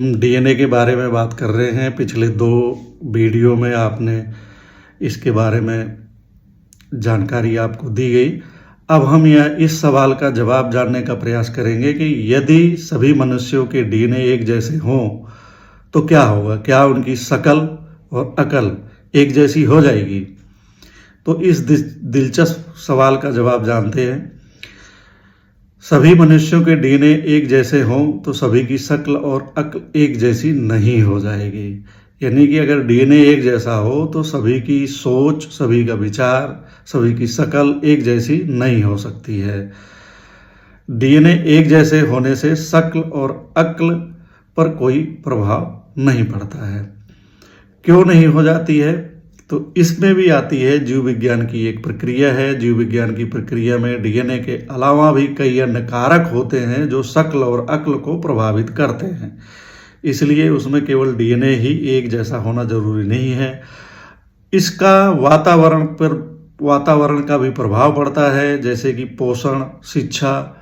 DNA के बारे में बात कर रहे हैं। पिछले 2 वीडियो में आपने इसके बारे में जानकारी आपको दी गई। अब हम इस सवाल का जवाब जानने का प्रयास करेंगे कि यदि सभी मनुष्यों के डीएनए एक जैसे हों तो क्या होगा, क्या उनकी शकल और अकल एक जैसी हो जाएगी। तो इस दिलचस्प सवाल का जवाब जानते हैं। सभी मनुष्यों के डीएनए एक जैसे हों तो सभी की शक्ल और अक्ल एक जैसी नहीं हो जाएगी। यानी कि अगर डीएनए एक जैसा हो तो सभी की सोच, सभी का विचार, सभी की शक्ल एक जैसी नहीं हो सकती है। डीएनए एक जैसे होने से शक्ल और अक्ल पर कोई प्रभाव नहीं पड़ता है। क्यों नहीं हो जाती है? तो इसमें भी आती है जीव विज्ञान की एक प्रक्रिया है। जीव विज्ञान की प्रक्रिया में डीएनए के अलावा भी कई अन्य कारक होते हैं जो शक्ल और अक्ल को प्रभावित करते हैं। इसलिए उसमें केवल डीएनए ही एक जैसा होना जरूरी नहीं है। इसका वातावरण का भी प्रभाव पड़ता है, जैसे कि पोषण, शिक्षा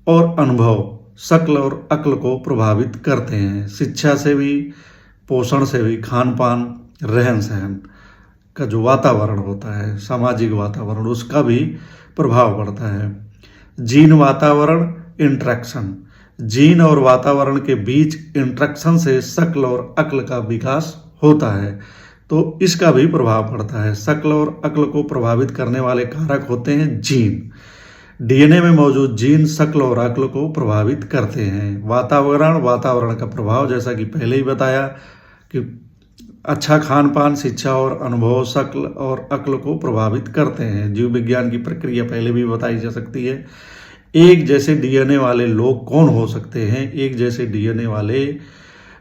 और अनुभव शक्ल और अक्ल को प्रभावित करते हैं। शिक्षा से भी, पोषण से भी, खान पान, रहन सहन का जो वातावरण होता है, सामाजिक वातावरण, उसका भी प्रभाव पड़ता है। जीन वातावरण इंटरेक्शन, जीन और वातावरण के बीच इंटरेक्शन से शक्ल और अक्ल का विकास होता है, तो इसका भी प्रभाव पड़ता है। शक्ल और अक्ल को प्रभावित करने वाले कारक होते हैं जीन। डीएनए में मौजूद जीन शक्ल और अक्ल को प्रभावित करते हैं। वातावरण का प्रभाव, जैसा कि पहले ही बताया कि अच्छा खान पान, शिक्षा और अनुभव शक्ल और अक्ल को प्रभावित करते हैं। जीव विज्ञान की प्रक्रिया पहले भी बताई जा सकती है। एक जैसे डीएनए वाले लोग कौन हो सकते हैं? एक जैसे डीएनए वाले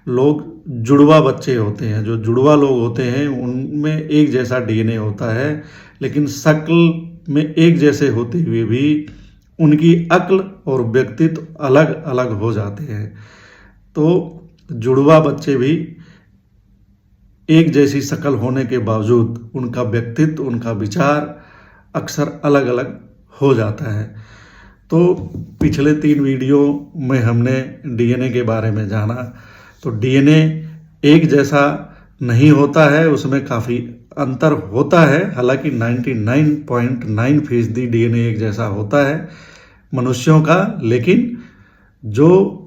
लोग जुड़वा बच्चे होते हैं। जो जुड़वा लोग होते हैं उनमें एक जैसा डीएनए होता है, लेकिन शक्ल में एक जैसे होते हुए भी उनकी अक्ल और व्यक्तित्व अलग अलग हो जाते हैं। तो जुड़वा बच्चे भी एक जैसी शक्ल होने के बावजूद उनका व्यक्तित्व, उनका विचार अक्सर अलग अलग हो जाता है। तो पिछले 3 वीडियो में हमने डीएनए के बारे में जाना। तो डीएनए एक जैसा नहीं होता है, उसमें काफ़ी अंतर होता है। हालांकि 99.9% डीएनए एक जैसा होता है मनुष्यों का, लेकिन जो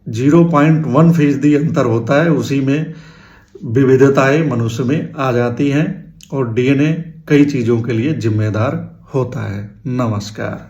0.1% अंतर होता है उसी में विविधताएं मनुष्य में आ जाती हैं और डीएनए कई चीज़ों के लिए जिम्मेदार होता है। नमस्कार।